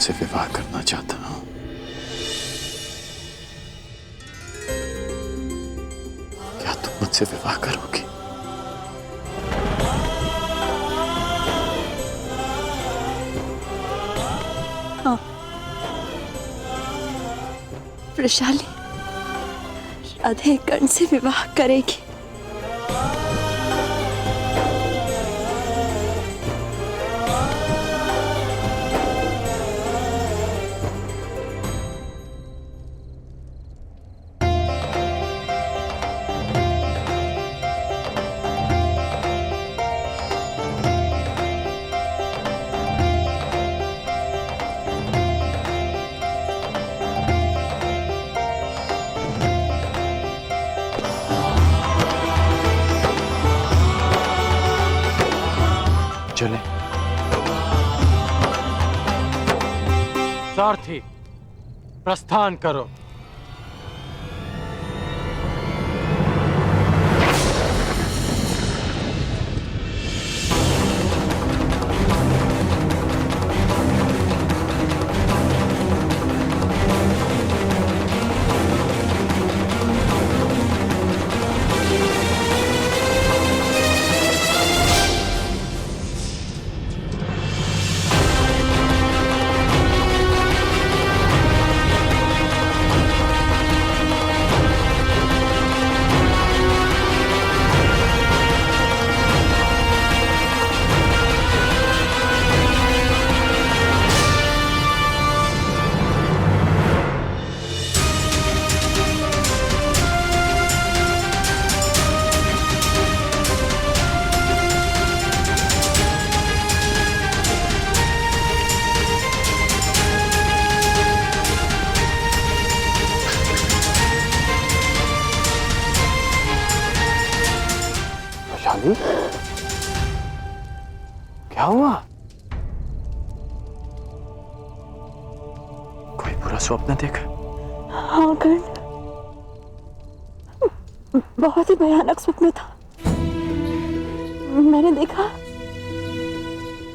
तुमसे विवाह करना चाहता हूं। क्या तुम मुझसे विवाह करोगी? हाँ, वृषाली राधे कर्ण से विवाह करेगी। चले। सारथी, प्रस्थान करो। वैशाली, क्या हुआ? कोई बुरा स्वप्न देखा? हाँ कर्ण, बहुत ही भयानक स्वप्न था। मैंने देखा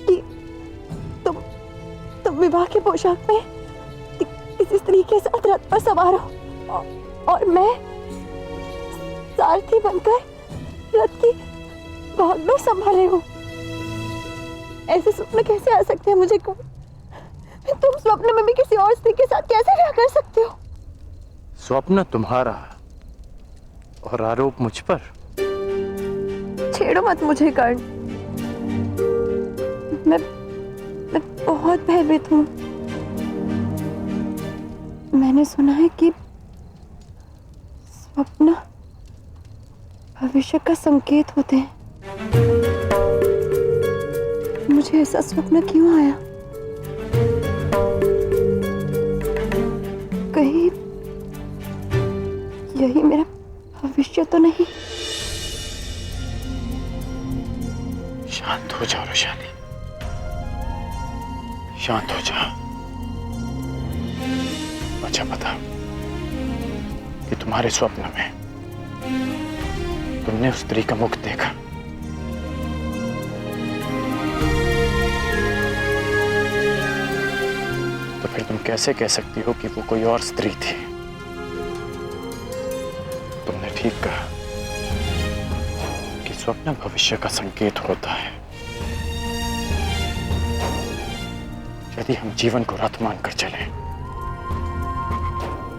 कि तुम विवाह की पोशाक में किसी स्त्री के साथ रथ पर सवार हो और मैं सारथी बनकर रथ की भागडोर संभाले हूँ। ऐसे स्वप्न कैसे आ सकते हैं मुझे? तुम स्वप्न में भी किसी और स्त्री के साथ कैसे विवाह कर सकते हो? स्वप्न तुम्हारा और आरोप मुझ पर। छेड़ो मत मुझे कर्ण। मैं बहुत भयभीत हूँ। मैंने सुना है कि स्वप्न भविष्य का संकेत होते हैं। मुझे ऐसा स्वप्न क्यों आया? कहीं यही मेरा भविष्य तो नहीं? शांत हो जाओ वैशाली, शांत हो जाओ। अच्छा पता कि तुम्हारे स्वप्न में तुमने उस स्त्री का मुख देखा। तो फिर तुम कैसे कह सकती हो कि वो कोई और स्त्री थी? तुमने ठीक कहा कि स्वप्न भविष्य का संकेत होता है। यदि हम जीवन को रथ मानकर चलें,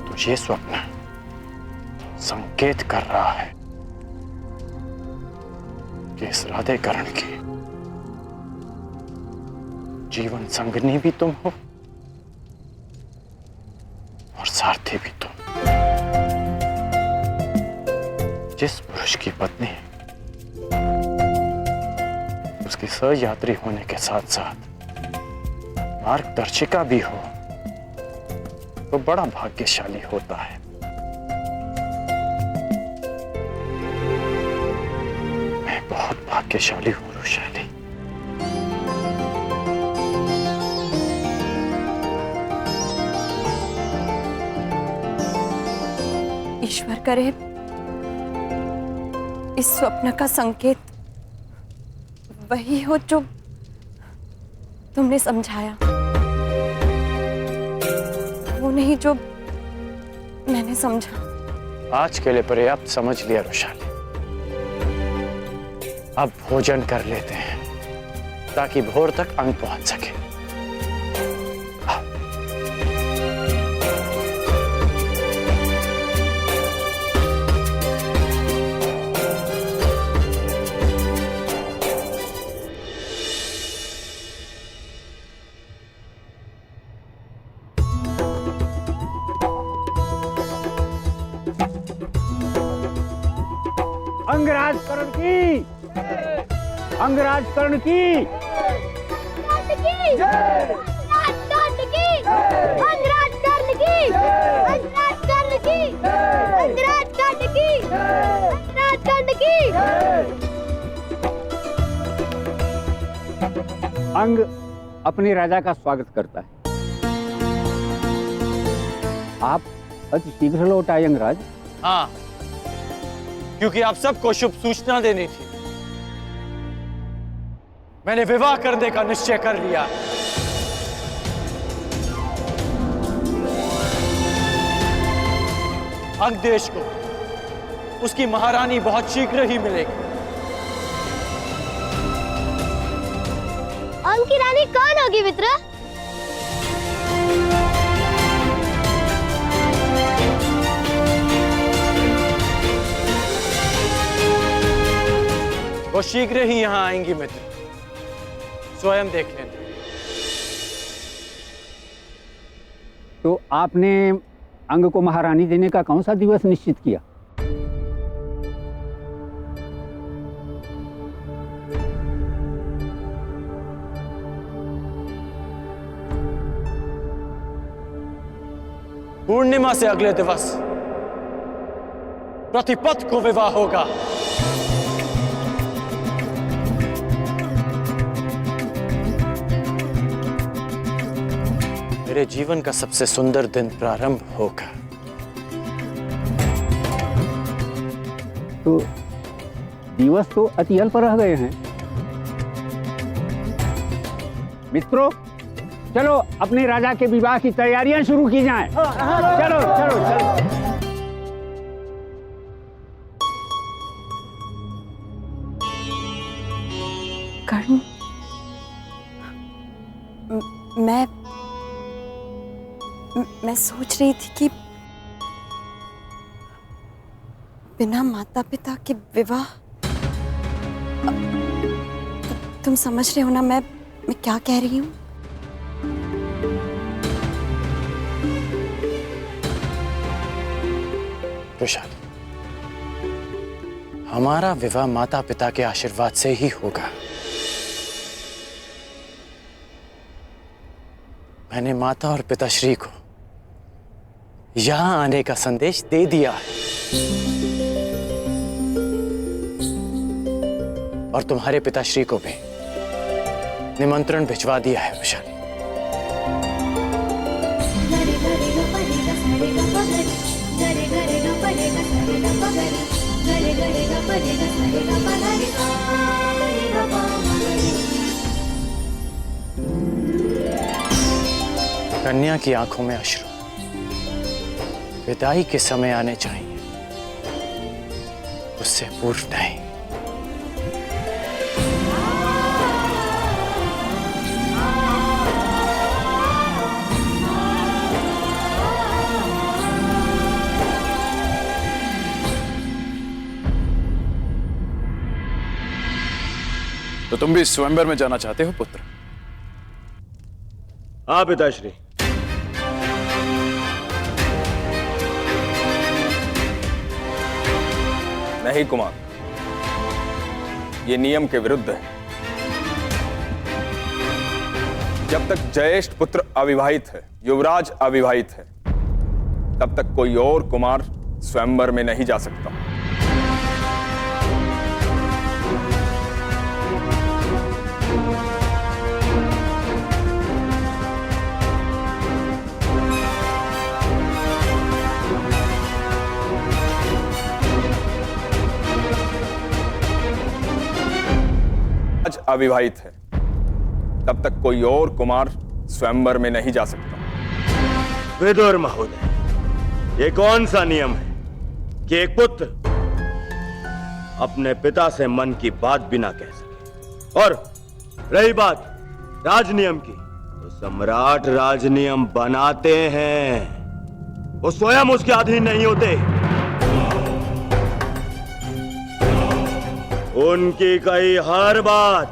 तो ये स्वप्न संकेत कर रहा है कि इस राधे कर्ण की जीवन संगनी भी तुम हो और सारथी भी तुम। जिस पुरुष की पत्नी उसकी सहयात्री होने के साथ साथ मार्गदर्शिका भी हो, तो बड़ा भाग्यशाली होता है। मैं बहुत भाग्यशाली हूं वृषाली। ईश्वर करे इस स्वप्न का संकेत वही हो जो तुमने समझाया। नहीं जो मैंने समझा। आज के लिए पर्याप्त समझ लिया रोशाली। अब भोजन कर लेते हैं ताकि भोर तक अंग पहुंच सके। अंगराज कर्ण की, अंगराज कर्ण की, अंग अपने राजा का स्वागत करता है। आप अति शीघ्र लौट आए अंगराज। हाँ, क्योंकि आप सबको शुभ सूचना देनी थी। मैंने विवाह करने का निश्चय कर लिया। अंग देश को उसकी महारानी बहुत शीघ्र ही मिलेगी। अंग की रानी कौन होगी मित्र? वो शीघ्र ही यहां आएंगी मित्र, स्वयं देख लेना। तो आपने अंग को महारानी देने का कौन सा दिवस निश्चित किया? पूर्णिमा से अगले दिवस प्रतिपद को विवाह होगा। मेरे जीवन का सबसे सुंदर दिन प्रारंभ होगा। तो दिवस तो अति अल्प रह गए हैं। मित्रों, चलो अपने राजा के विवाह की तैयारियां शुरू की जाएं। चलो चलो चलो। कर्ण, मैं सोच रही थी कि बिना माता पिता के विवाह, तुम समझ रहे हो ना मैं क्या कह रही हूँ? रोशाली, हमारा विवाह माता पिता के आशीर्वाद से ही होगा। मैंने माता और पिताश्री को यहां आने का संदेश दे दिया है और तुम्हारे पिताश्री को भी निमंत्रण भिजवा दिया है रोशाली। कन्या की आंखों में अश्रु विदाई के समय आने चाहिए, उससे पूर्व नहीं। तो तुम भी स्वयंवर में जाना चाहते हो पुत्र? हाँ पिताश्री। नहीं कुमार, ये नियम के विरुद्ध है। जब तक ज्येष्ठ पुत्र अविवाहित है, युवराज अविवाहित है, तब तक कोई और कुमार स्वयंवर में नहीं जा सकता। आज अविवाहित है, तब तक कोई और कुमार स्वयंवर में नहीं जा सकता। विदुर महोदय, ये कौन सा नियम है कि एक पुत्र अपने पिता से मन की बात भी ना कह सके? और रही बात राजनियम की, तो सम्राट राजनियम बनाते हैं, वो स्वयं उसके अधीन नहीं होते। उनकी कही हर बात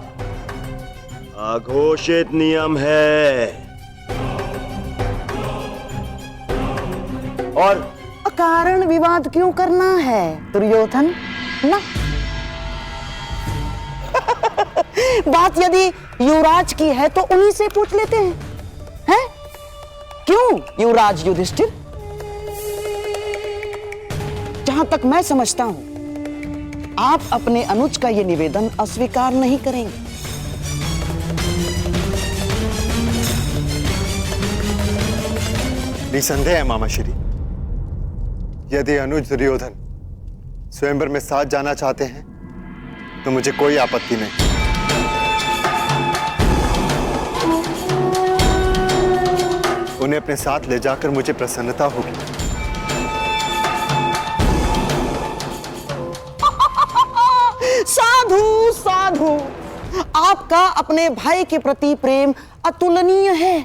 अघोषित नियम है। और अकारण विवाद क्यों करना है दुर्योधन? ना बात यदि युवराज की है तो उन्हीं से पूछ लेते हैं। क्यों युवराज युधिष्ठिर? जहां तक मैं समझता हूं, आप अपने अनुज का यह निवेदन अस्वीकार नहीं करेंगे। निसंदेह है मामाश्री, यदि अनुज दुर्योधन स्वयंवर में साथ जाना चाहते हैं तो मुझे कोई आपत्ति नहीं। उन्हें अपने साथ ले जाकर मुझे प्रसन्नता होगी। साधु साधु, आपका अपने भाई के प्रति प्रेम अतुलनीय है।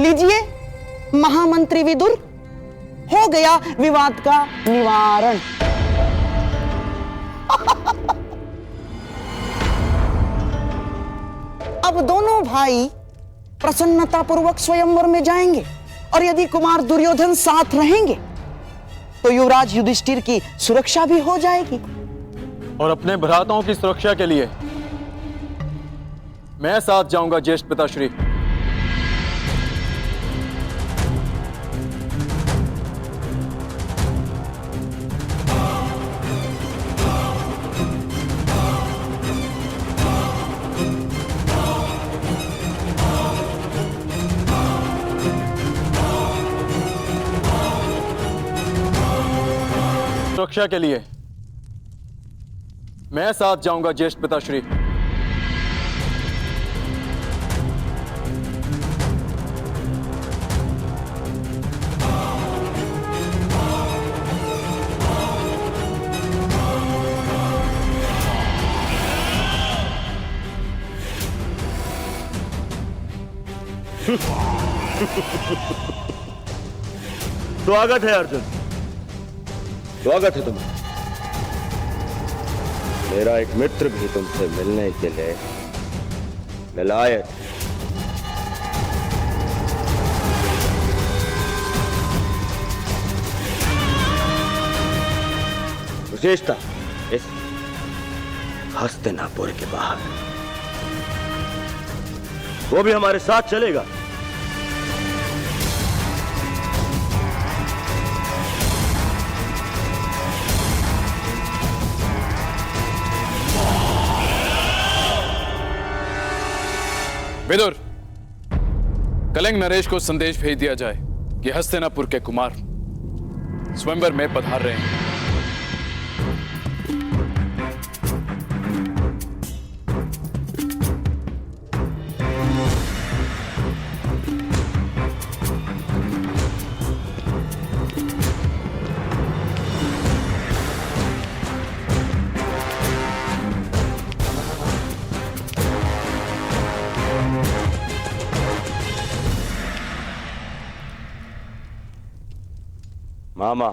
लीजिए महामंत्री विदुर, हो गया विवाद का निवारण। अब दोनों भाई प्रसन्नता पूर्वक स्वयंवर में जाएंगे, और यदि कुमार दुर्योधन साथ रहेंगे तो युवराज युधिष्ठिर की सुरक्षा भी हो जाएगी। और अपने भ्राताओं की सुरक्षा के लिए मैं साथ जाऊंगा ज्येष्ठ पिताश्री। सुरक्षा के लिए मैं साथ जाऊंगा ज्येष्ठ पिताश्री। स्वागत है अर्जुन, स्वागत है तुम्हें। मेरा एक मित्र भी तुमसे मिलने के लिए विलायत है। विशेषता इस हस्तिनापुर के बाहर, वो भी हमारे साथ चलेगा। विदुर, कलिंग नरेश को संदेश भेज दिया जाए कि हस्तिनापुर के कुमार स्वयंवर में पधार रहे हैं। मामा,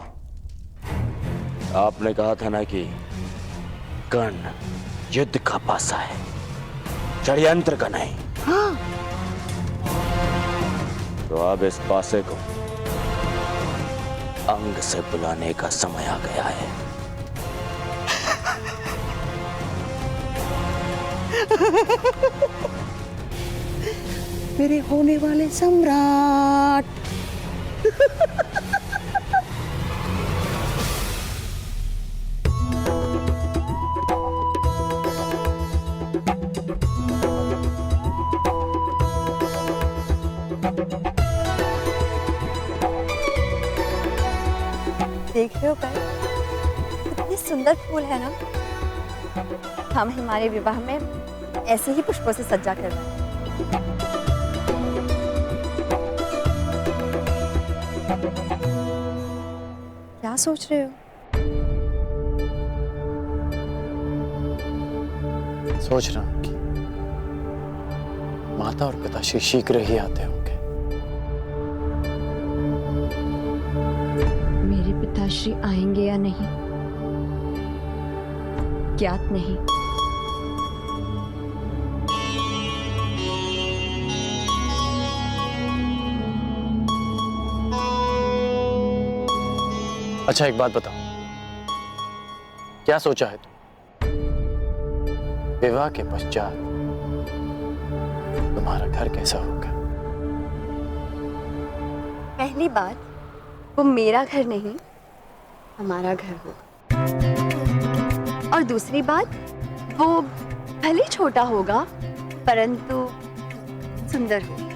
आपने कहा था ना कि कर्ण युद्ध का पासा है, षड्यंत्र का नहीं। हाँ। तो अब इस पासे को अंग से बुलाने का समय आ गया है। मेरे होने वाले सम्राट। देख रहे हो कर, कितने सुंदर फूल है ना। हम हमारे विवाह में ऐसे ही पुष्पों से सज्जा कर रहे हैं। क्या सोच रहे हो? सोच रहा हूं कि माता और पिताश्री शीघ्र ही आते होंगे। मेरे पिताश्री आएंगे या नहीं ज्ञात नहीं। अच्छा एक बात बताओ, क्या सोचा है तुम? विवाह के पश्चात तुम्हारा घर कैसा होगा? पहली बात, वो मेरा घर नहीं हमारा घर होगा। और दूसरी बात, वो भले छोटा होगा परंतु सुंदर होगा।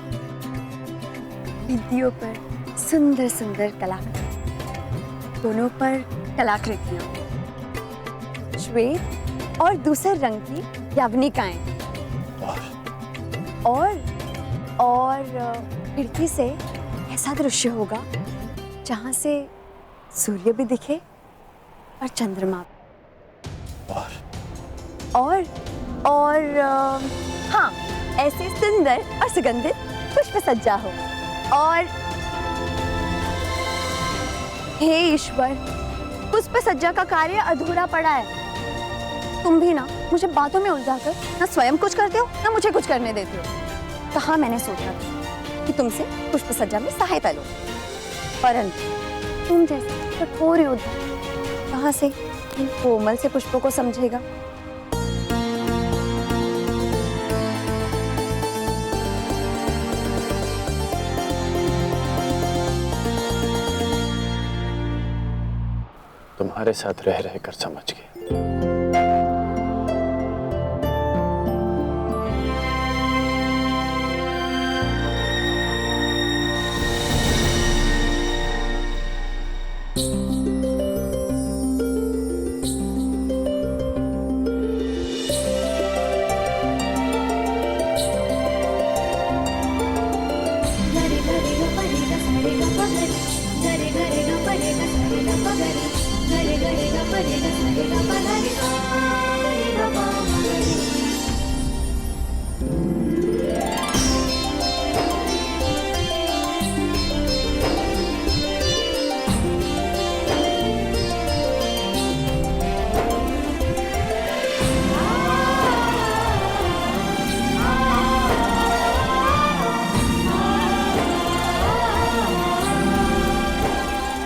भित्तियों पर सुंदर सुंदर कलाकृति, दोनों पर कलाकृतियां, श्वेत और दूसरे रंग की यवनिकाएं, और खिड़की से ऐसा दृश्य होगा जहां से सूर्य भी दिखे और चंद्रमा भी। और हाँ, ऐसे सुंदर और सुगंधित पुष्प सज्जा हो। और हे ईश्वर, पुष्प सज्जा का कार्य अधूरा पड़ा है। तुम भी ना मुझे बातों में उलझाकर ना स्वयं कुछ करते हो ना मुझे कुछ करने देते हो। कहाँ मैंने सोचा था कि तुमसे पुष्प सज्जा में सहायता लो, परंतु तुम जैसे कठोर योद्धा कहाँ से इन कोमल से पुष्पों को समझेगा। तुम्हारे साथ रह रहकर समझ गया।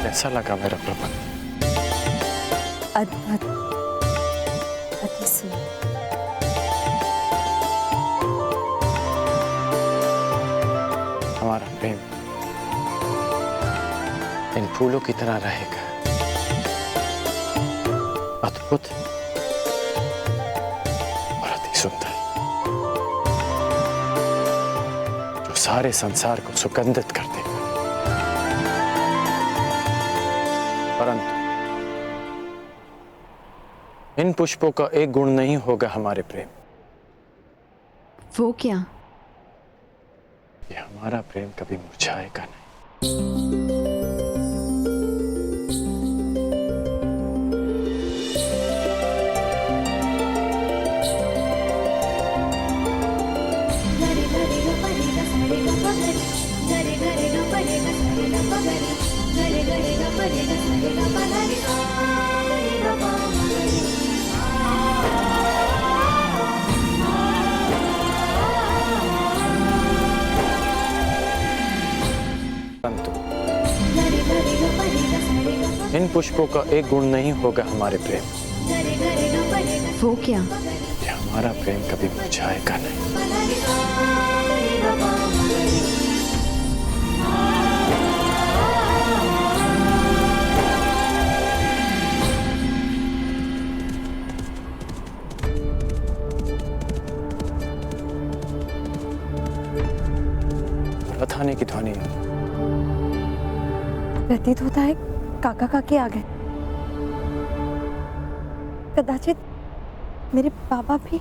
कैसा लगा मेरा प्रबंध? अद्भुत, अति सुंदर। हमारा प्रेम इन फूलों की तरह रहेगा, अद्भुत और अति सुंदर, जो सारे संसार को सुगंधित कर देगा। परंतु इन पुष्पों का एक गुण नहीं होगा हमारे प्रेम। वो क्या? ये हमारा प्रेम कभी मुरझाएगा नहीं। परंतु इन पुष्पों का एक गुण नहीं होगा हमारे प्रेम। वो क्या? ये हमारा प्रेम कभी मुरझाएगा नहीं। रथ आने की ध्वनि है। प्रतीत होता है काका काकी आ गए। कदाचित मेरे बाबा भी।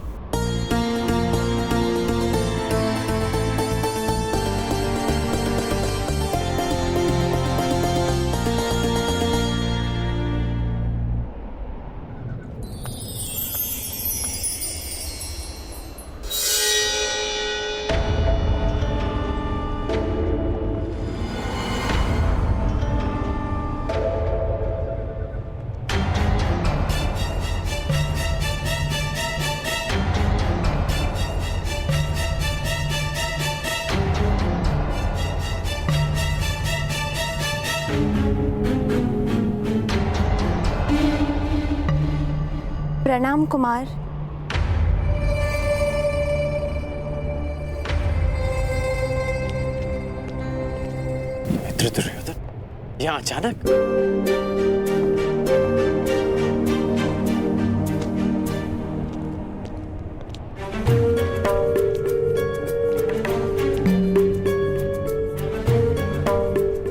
प्रणाम कुमार। मित्र दुर्योधन, यहाँ अचानक?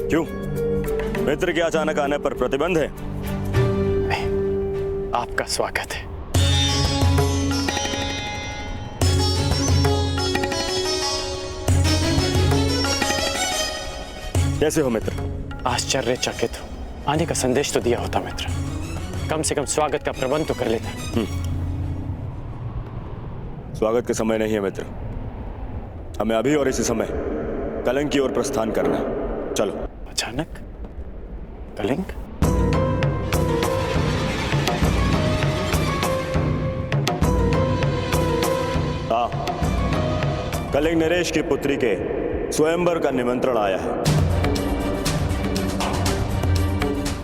क्यों? मित्र के अचानक आने पर प्रतिबंध है? नहीं, आपका स्वागत है। कैसे हो मित्र? आश्चर्यचकित हूं। आने का संदेश तो दिया होता मित्र, कम से कम स्वागत का प्रबंध तो कर लेता। स्वागत के समय नहीं है मित्र, हमें अभी और इसी समय कलिंग की ओर प्रस्थान करना है। चलो। अचानक कलिंग? हाँ, कलिंग नरेश की पुत्री के स्वयंवर का निमंत्रण आया है।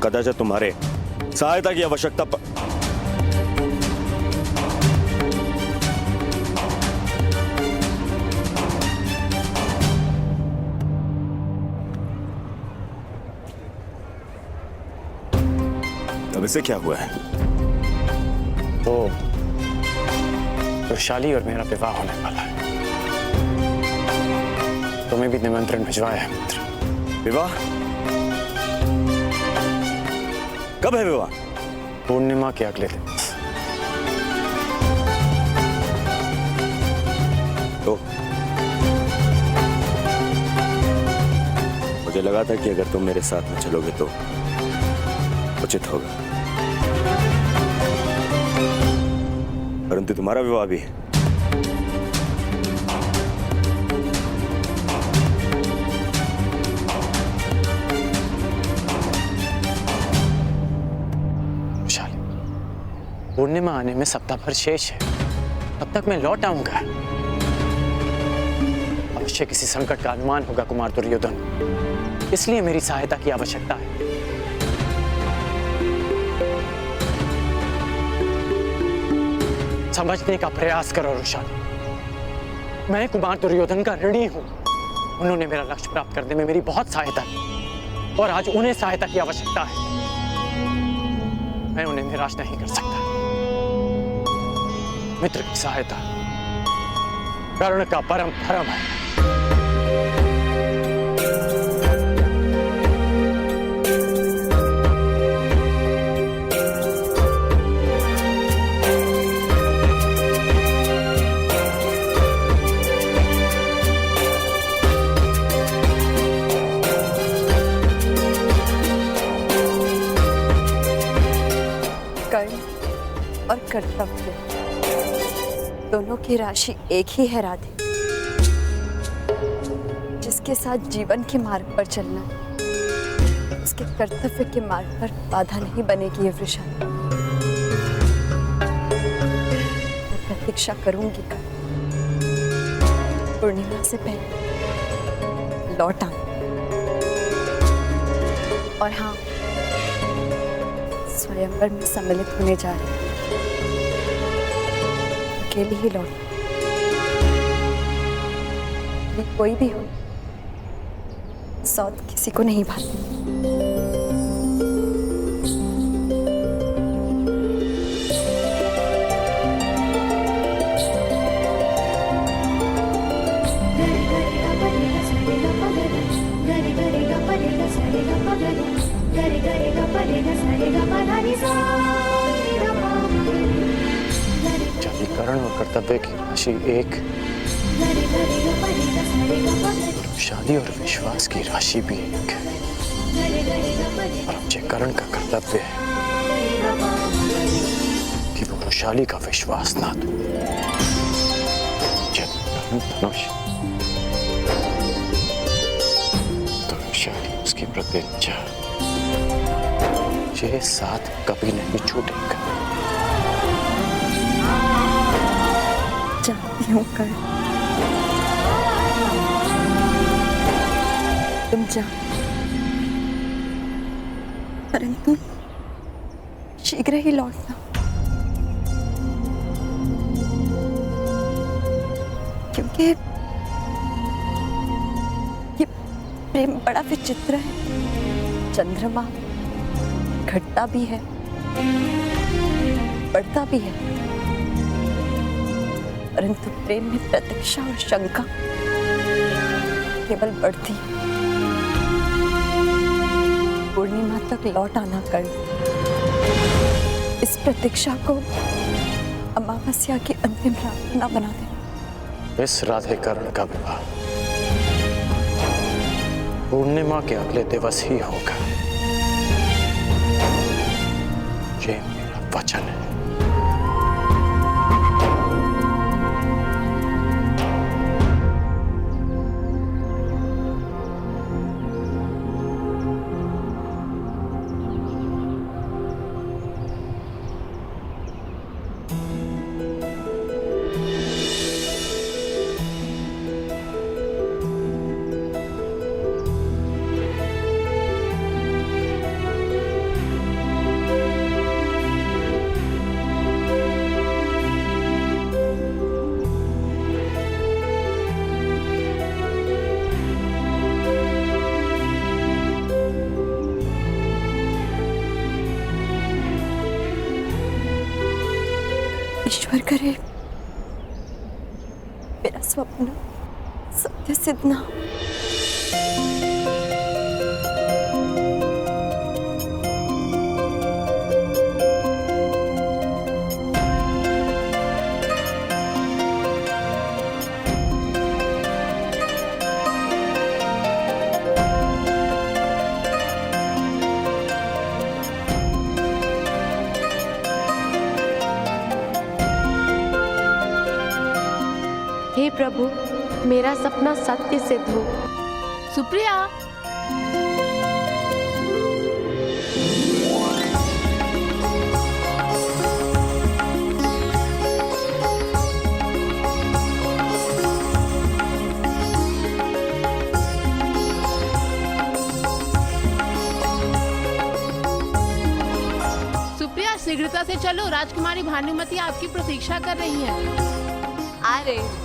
कदाचित तुम्हारे सहायता की आवश्यकता अब इसे क्या हुआ है? तो वृषाली और मेरा विवाह होने वाला है। तुम्हें भी निमंत्रण भिजवाया है मित्र। विवाह? कब है विवाह? पूर्णिमा के अगले दिन। तो मुझे लगा था कि अगर तुम मेरे साथ में चलोगे तो उचित होगा, परंतु तुम्हारा विवाह भी है। पूर्णिमा आने में सप्ताह भर शेष है, तब तक मैं लौट आऊंगा। अवश्य किसी संकट का अनुमान होगा कुमार दुर्योधन, इसलिए मेरी सहायता की आवश्यकता है। समझने का प्रयास करो वृषाली, मैं कुमार दुर्योधन का ऋणी हूं। उन्होंने मेरा लक्ष्य प्राप्त करने में मेरी बहुत सहायता की और आज उन्हें सहायता की आवश्यकता है। मैं उन्हें निराश नहीं कर सकता। मित्र की सहायता कर्ण का परम धर्म है। कर्ण और कर्तव्य दोनों की राशि एक ही है राधे। जिसके साथ जीवन के मार्ग पर चलना, उसके कर्तव्य के मार्ग पर बाधा नहीं बनेगी ये वृषाली। मैं प्रतीक्षा करूंगी पूर्णिमा से पहले लौट आऊं। और हाँ, स्वयंवर में सम्मिलित होने जा रही हूं। अकेले ही लौट, कोई भी हो, सौत किसी को नहीं भाती। कर्ण और कर्तव्य की राशि एक, शादी और विश्वास की राशि भी एक है। और मुझे कर्ण का कर्तव्य है कि वो वृषाली का विश्वास ना तोड़े। जब कर्ण धनुष तो वृषाली उसकी प्रतिज्ञा, ये साथ कभी नहीं छूटेगा। जानती हूँ कर्ण, तुम जाओ, परंतु शीघ्र ही लौटना। क्योंकि ये प्रेम बड़ा विचित्र है। चंद्रमा घटता भी है, बढ़ता भी है, परंतु प्रेम में प्रतीक्षा और शंका केवल बढ़ती है। पूर्णिमा तक लौट आना कर इस प्रतीक्षा को अमावस्या की अंतिम रात न बना दे। इस राधे कर्ण का विवाह पूर्णिमा के अगले दिवस ही होगा, ये मेरा वचन है। ईश्वर करे मेरा स्वप्न सत्य सिद्ध ना हो। हे प्रभु, मेरा सपना सत्य सिद्ध हो। सुप्रिया, सुप्रिया शीघ्रता से चलो, राजकुमारी भानुमति आपकी प्रतीक्षा कर रही है। आ रहे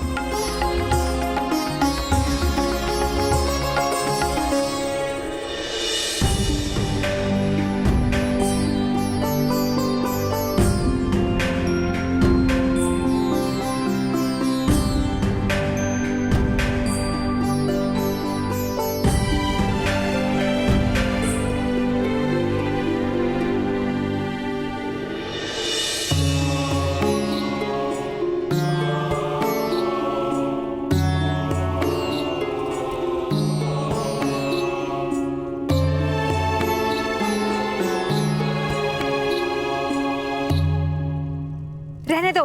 रहने दो,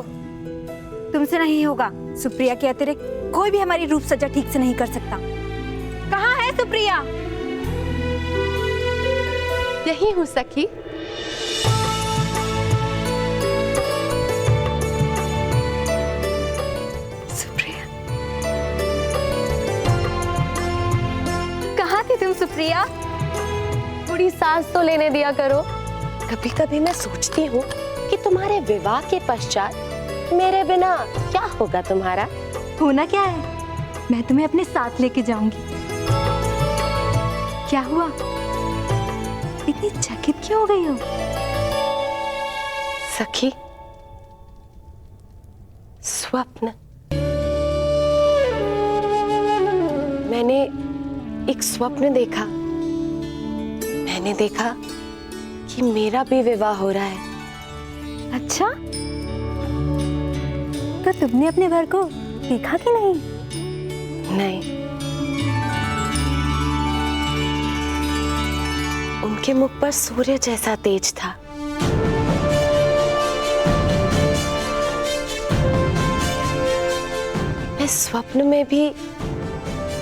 तुमसे नहीं होगा। सुप्रिया के अतिरिक्त कोई भी हमारी रूप सज्जा ठीक से नहीं कर सकता। कहाँ है सुप्रिया? यही हूँ सखी। सुप्रिया, कहाँ थी तुम सुप्रिया? थोड़ी सांस तो लेने दिया करो। कभी कभी मैं सोचती हूँ कि तुम्हारे विवाह के पश्चात मेरे बिना क्या होगा तुम्हारा। होना क्या है, मैं तुम्हें अपने साथ लेके जाऊंगी। क्या हुआ, इतनी चकित क्यों हो गई हो? सखी, स्वप्न। मैंने एक स्वप्न देखा। मैंने देखा कि मेरा भी विवाह हो रहा है। अच्छा, तो तुमने अपने वर को देखा कि नहीं? नहीं, उनके मुख पर सूर्य जैसा तेज था। मैं स्वप्न में भी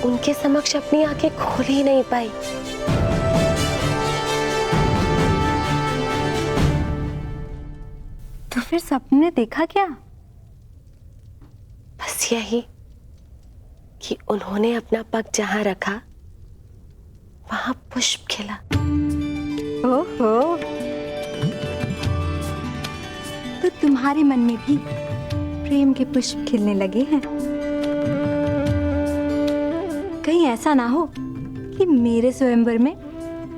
उनके समक्ष अपनी आंखें खोल ही नहीं पाई। तो फिर सपने ने देखा क्या? बस यही कि उन्होंने अपना पग जहां रखा वहां पुष्प खिला। ओहो, तो तुम्हारे मन में भी प्रेम के पुष्प खिलने लगे हैं। कहीं ऐसा ना हो कि मेरे स्वयंवर में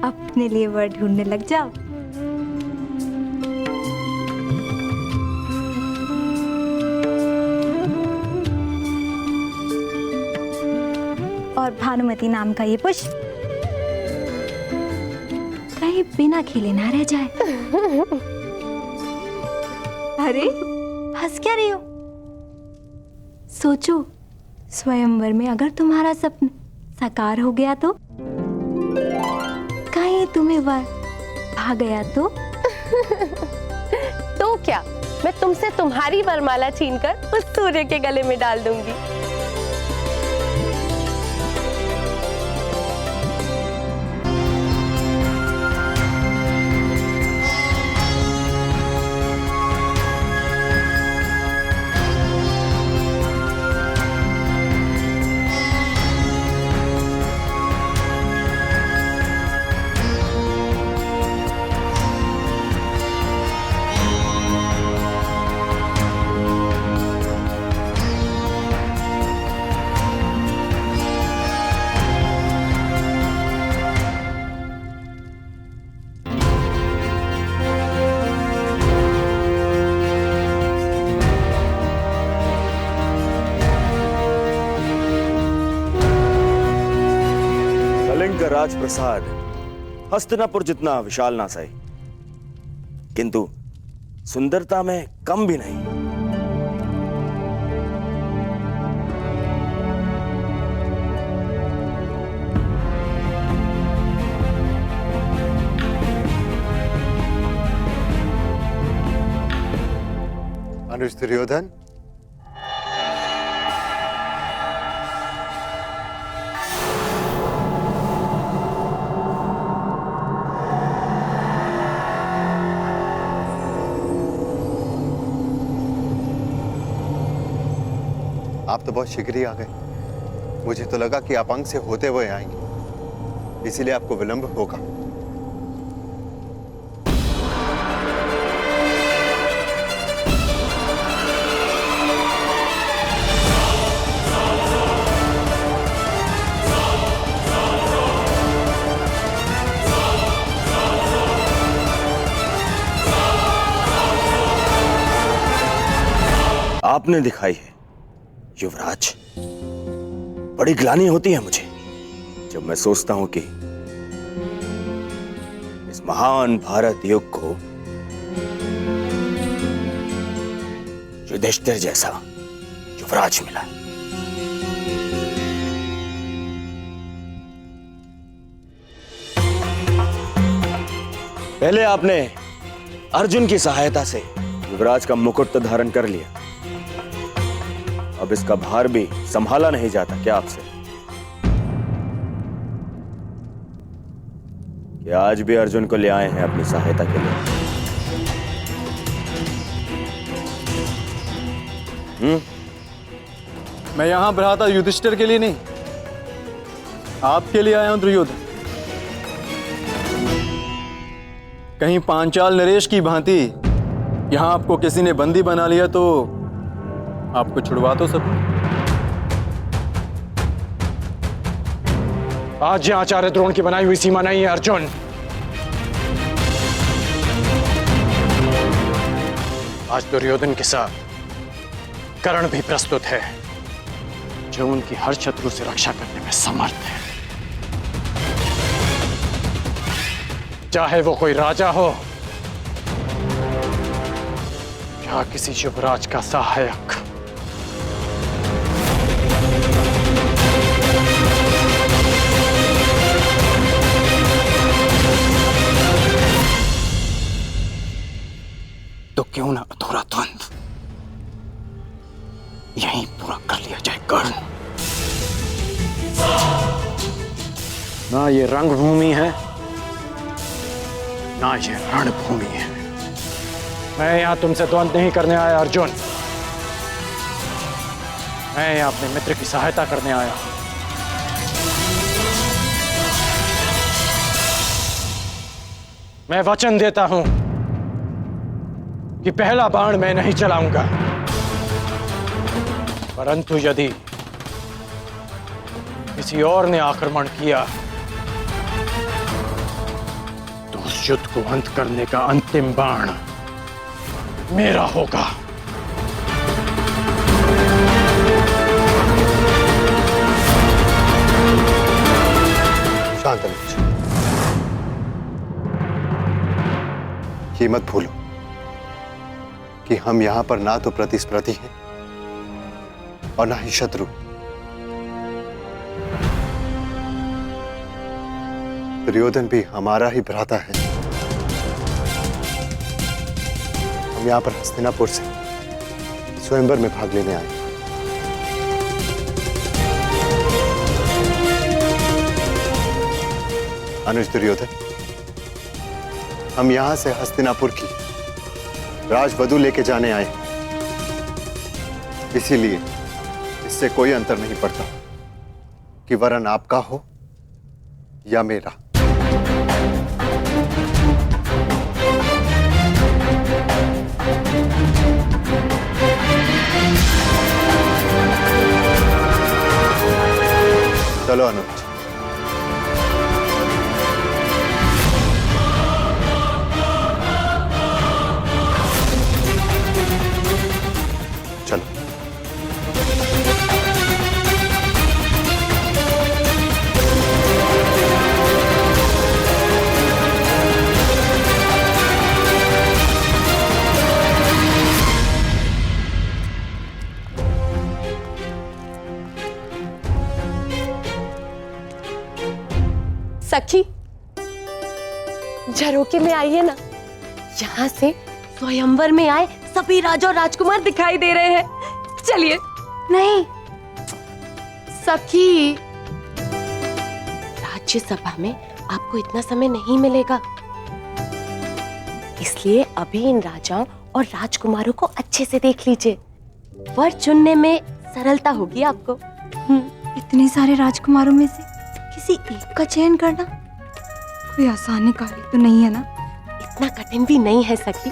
अपने लिए वर ढूंढने लग जाओ। और भानुमति नाम का ये पुष्प कहीं बिना खिले ना रह जाए। अरे हंस क्या रही हो? सोचो, स्वयंवर में अगर तुम्हारा सपना साकार हो गया तो? कहीं तुम्हें वर भा गया तो? तो क्या, मैं तुमसे तुम्हारी वरमाला छीनकर उस सूर्य के गले में डाल दूंगी। राजप्रसाद हस्तिनापुर जितना विशाल ना सही, किंतु सुंदरता में कम भी नहीं। अनुज दुर्योधन, आप तो बहुत शीघ्र ही आ गए। मुझे तो लगा कि आप अंग से होते हुए आएंगे, इसीलिए आपको विलंब होगा। आपने दिखाई है युवराज, बड़ी ग्लानि होती है मुझे जब मैं सोचता हूं कि इस महान भारत युग को युधिष्ठिर जैसा युवराज मिला। पहले आपने अर्जुन की सहायता से युवराज का मुकुट तो धारण कर लिया, अब इसका भार भी संभाला नहीं जाता क्या आपसे? कि आज भी अर्जुन को ले आए हैं अपनी सहायता के लिए? मैं यहां भ्राता युधिष्ठिर के लिए नहीं, आपके लिए आया हूं दुर्योधन। कहीं पांचाल नरेश की भांति यहां आपको किसी ने बंदी बना लिया तो आपको छुड़वा तो सकूं। आज यह आचार्य द्रोण की बनाई हुई सीमा नहीं है अर्जुन। आज दुर्योधन के साथ कर्ण भी प्रस्तुत है, जो उनकी हर शत्रु से रक्षा करने में समर्थ है, चाहे वो कोई राजा हो या किसी युवराज का सहायक। तो क्यों ना अधूरा द्वंद्व यहीं पूरा कर लिया जाए कर्ण। ना ये रंगभूमि है ना ये रणभूमि है। मैं यहां तुमसे द्वंद्व नहीं करने आया अर्जुन, मैं यहां अपने मित्र की सहायता करने आया हूं। मैं वचन देता हूं कि पहला बाण मैं नहीं चलाऊंगा, परंतु यदि किसी और ने आक्रमण किया तो उस युद्ध को अंत करने का अंतिम बाण मेरा होगा। शांत अनुज, ये मत भूलो कि हम यहां पर ना तो प्रतिस्पर्धी हैं और ना ही शत्रु। दुर्योधन भी हमारा ही भ्राता है। हम यहां पर हस्तिनापुर से स्वयंवर में भाग लेने आए। अनुज दुर्योधन, हम यहां से हस्तिनापुर की राजवधु लेके जाने आए। इसीलिए इससे कोई अंतर नहीं पड़ता कि वरन आपका हो या मेरा। चलो अनुज। चलो। सखी, झरोके में आइए ना। यहाँ से स्वयंवर में आए सभी राजा और राजकुमार दिखाई दे रहे हैं। चलिए। नहीं सखी, राज्यसभा में आपको इतना समय नहीं मिलेगा, इसलिए अभी इन राजाओं और राजकुमारों को अच्छे से देख लीजिए। वर चुनने में सरलता होगी आपको। इतने सारे राजकुमारों में से किसी एक का चयन करना कोई आसान कार्य तो नहीं है ना? इतना कठिन भी नहीं है सखी।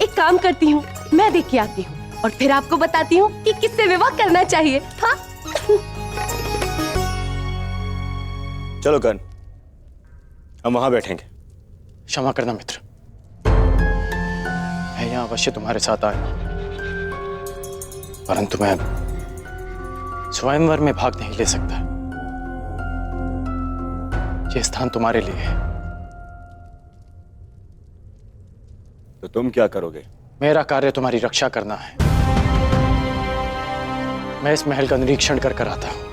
एक काम करती हूँ, मैं देख के आती हूँ और फिर आपको बताती हूँ कि किससे विवाह करना चाहिए। हाँ? चलो कर्ण, हम वहां बैठेंगे। क्षमा करना मित्र, मैं यहां अवश्य तुम्हारे साथ आया, परंतु मैं स्वयंवर में भाग नहीं ले सकता। ये स्थान तुम्हारे लिए है। तो तुम क्या करोगे? मेरा कार्य तुम्हारी रक्षा करना है। मैं इस महल का निरीक्षण कर आता हूं।